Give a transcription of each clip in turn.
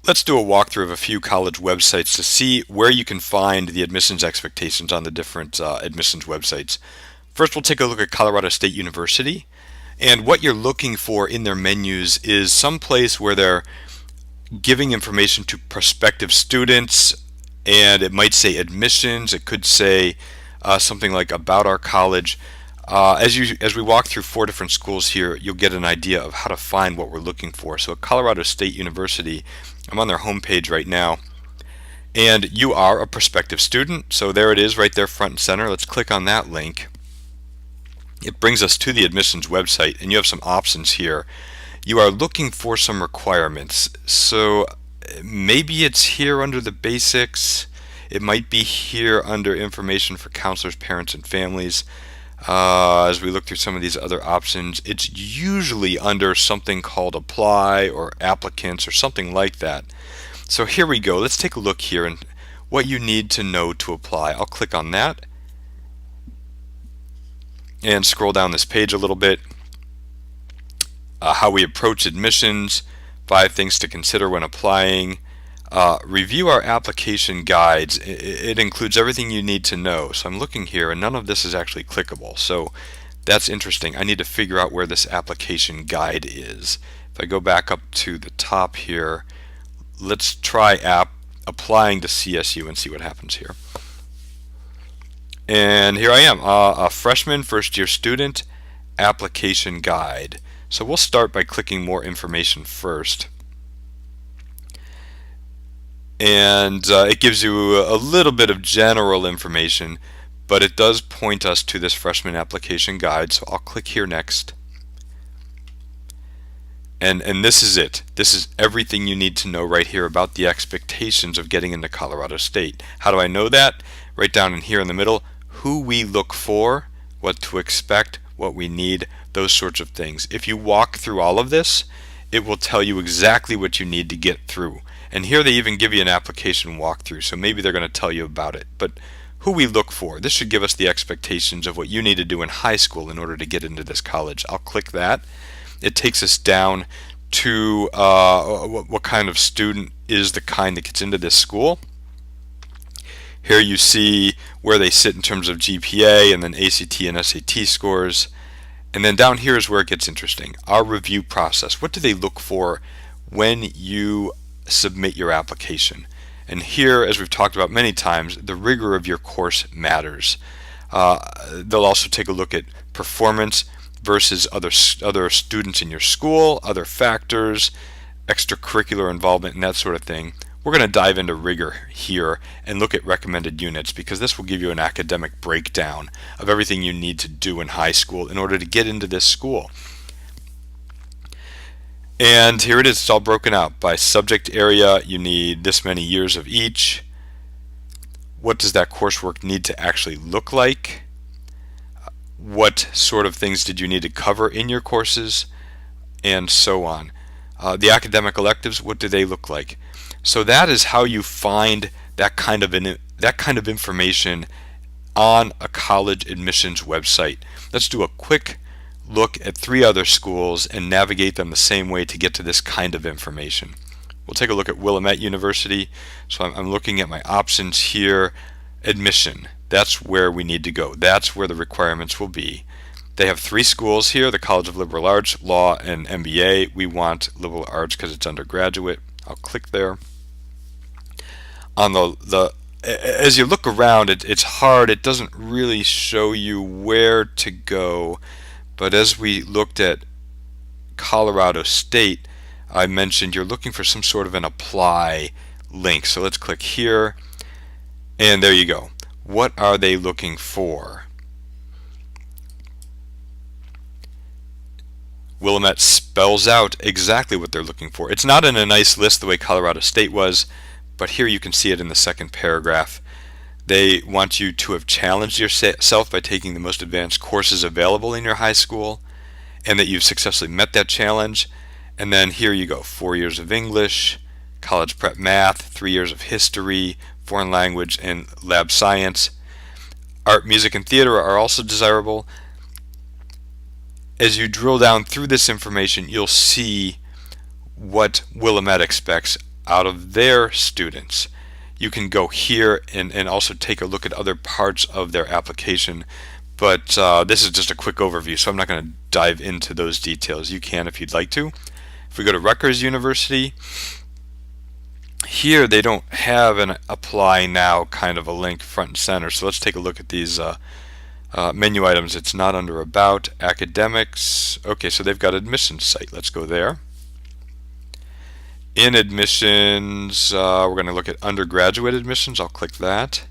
Let's do a walkthrough of a few college websites to see where you can find the admissions expectations on the different admissions websites. First, we'll take a look at Colorado State University. And what you're looking for in their menus is some place where they're giving information to prospective students, and it might say admissions. It could say something like about our college. As we walk through four different schools here, you'll get an idea of how to find what we're looking for. So at Colorado State University, I'm on their homepage right now, and you are a prospective student. So there it is right there front and center. Let's click on that link. It brings us to the admissions website, and you have some options here. You are looking for some requirements. So maybe it's here under the basics. It might be here under information for counselors, parents, and families. As we look through some of these other options, it's usually under something called apply or applicants or something like that. So here we go. Let's take a look here and what you need to know to apply. I'll click on that and scroll down this page a little bit. How we approach admissions, 5 things to consider when applying. Review our application guides. It includes everything you need to know. So I'm looking here and none of this is actually clickable. So that's interesting. I need to figure out where this application guide is. If I go back up to the top here, let's try applying to CSU and see what happens here. And here I am, a freshman first year student, application guide. So we'll start by clicking more information first. And it gives you a little bit of general information, but it does point us to this freshman application guide. So I'll click here next. And this is it. This is everything you need to know right here about the expectations of getting into Colorado State. How do I know that? Right down in here in the middle, who we look for, what to expect, what we need, those sorts of things. If you walk through all of this, it will tell you exactly what you need to get through. And here they even give you an application walkthrough, so maybe they're going to tell you about it. But who we look for, this should give us the expectations of what you need to do in high school in order to get into this college. I'll click that. It takes us down to what kind of student is the kind that gets into this school. Here you see where they sit in terms of GPA and then ACT and SAT scores. And then down here is where it gets interesting. Our review process. What do they look for when you submit your application? And here, as we've talked about many times, the rigor of your course matters. They'll also take a look at performance versus other students in your school, other factors, extracurricular involvement, and that sort of thing. We're going to dive into rigor here and look at recommended units because this will give you an academic breakdown of everything you need to do in high school in order to get into this school. And here it is. It's all broken out by subject area. You need this many years of each. What does that coursework need to actually look like? What sort of things did you need to cover in your courses? And so on. The academic electives, what do they look like? So that is how you find that kind of information on a college admissions website. Let's do a quick look at 3 other schools and navigate them the same way to get to this kind of information. We'll take a look at Willamette University. So I'm looking at my options here. Admission, that's where we need to go. That's where the requirements will be. They have 3 schools here, the College of Liberal Arts, Law, and MBA. We want Liberal Arts because it's undergraduate. I'll click there. On as you look around, it's hard. It doesn't really show you where to go. But as we looked at Colorado State, I mentioned you're looking for some sort of an apply link. So let's click here. And there you go. What are they looking for? Willamette spells out exactly what they're looking for. It's not in a nice list the way Colorado State was, but here you can see it in the second paragraph. They want you to have challenged yourself by taking the most advanced courses available in your high school and that you've successfully met that challenge. And then here you go, 4 years of English, college prep math, 3 years of history, foreign language, and lab science. Art, music, and theater are also desirable. As you drill down through this information, you'll see what Willamette expects out of their students. You can go here and also take a look at other parts of their application, but this is just a quick overview, so I'm not going to dive into those details. You can if you'd like to. If we go to Rutgers University, here they don't have an apply now kind of a link front and center, so let's take a look at these menu items. It's not under about, academics. Okay, so they've got admissions site. Let's go there. In admissions, we're going to look at undergraduate admissions. I'll click that.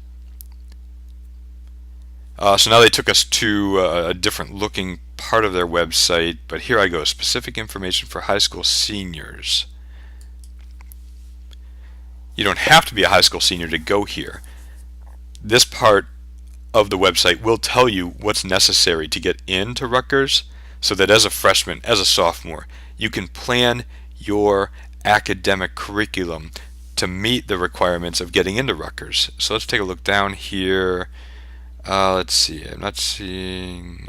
So now they took us to a different looking part of their website, but here I go, specific information for high school seniors. You don't have to be a high school senior to go here. This part of the website will tell you what's necessary to get into Rutgers, so that as a freshman, as a sophomore, you can plan your academic curriculum to meet the requirements of getting into Rutgers. So let's take a look down here. Let's see, I'm not seeing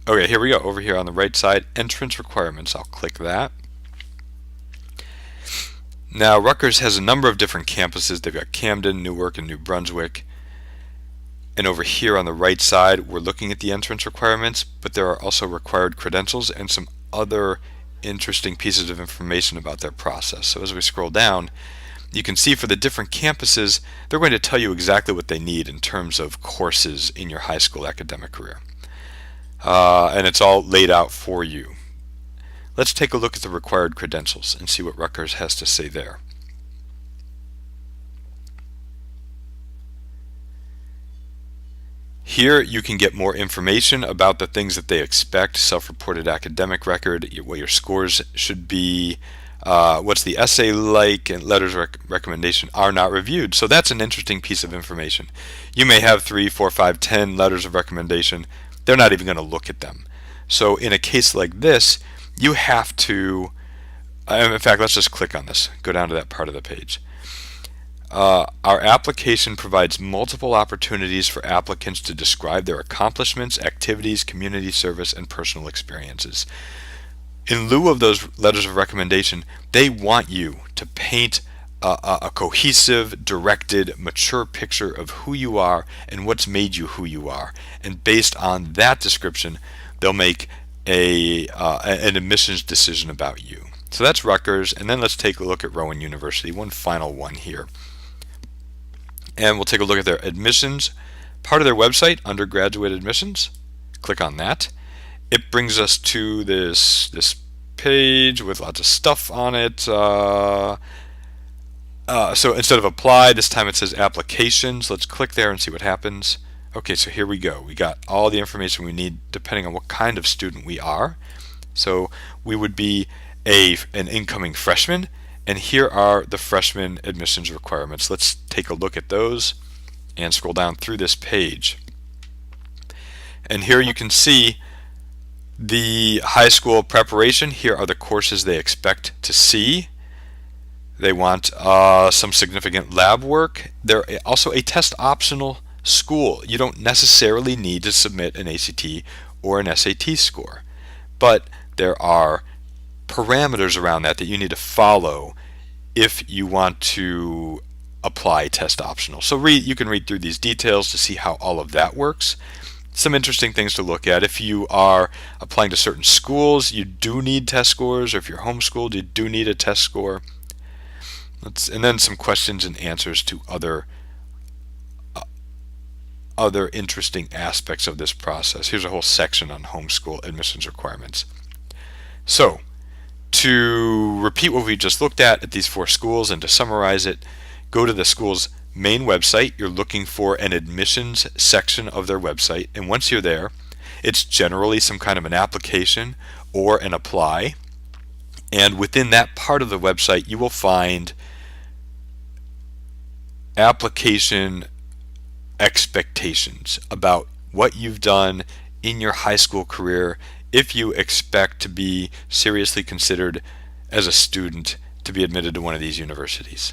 okay, here we go. Over here on the right side, entrance requirements. I'll click that. Now Rutgers has a number of different campuses. They've got Camden, Newark, and New Brunswick. And over here on the right side, we're looking at the entrance requirements, but there are also required credentials and some other interesting pieces of information about their process. So as we scroll down, you can see for the different campuses, they're going to tell you exactly what they need in terms of courses in your high school academic career. And it's all laid out for you. Let's take a look at the required credentials and see what Rutgers has to say there. Here you can get more information about the things that they expect, self-reported academic record, what your scores should be, what's the essay like, and letters of recommendation are not reviewed. So that's an interesting piece of information. You may have 3, 4, 5, 10 letters of recommendation. They're not even going to look at them. So in a case like this, you have to, in fact, let's just click on this, go down to that part of the page. Our application provides multiple opportunities for applicants to describe their accomplishments, activities, community service, and personal experiences. In lieu of those letters of recommendation, they want you to paint a cohesive, directed, mature picture of who you are and what's made you who you are. And based on that description, they'll make an admissions decision about you. So that's Rutgers, and then let's take a look at Rowan University, one final one here. And we'll take a look at their admissions part of their website, undergraduate admissions. Click on that. It brings us to this page with lots of stuff on it. So instead of apply, this time it says applications. Let's click there and see what happens. Okay, so here we go. We got all the information we need depending on what kind of student we are. So we would be an incoming freshman, and here are the freshman admissions requirements. Let's take a look at those and scroll down through this page. And here you can see the high school preparation. Here are the courses they expect to see. They want some significant lab work. They're also a test optional school. You don't necessarily need to submit an ACT or an SAT score, but there are parameters around that you need to follow if you want to apply test optional. So you can read through these details to see how all of that works. Some interesting things to look at. If you are applying to certain schools, you do need test scores, or if you're homeschooled, you do need a test score. And then some questions and answers to other interesting aspects of this process. Here's a whole section on homeschool admissions requirements. So, to repeat what we just looked at these 4 schools and to summarize it, go to the school's main website. You're looking for an admissions section of their website, and once you're there, it's generally some kind of an application or an apply, and within that part of the website you will find application expectations about what you've done in your high school career if you expect to be seriously considered as a student to be admitted to one of these universities.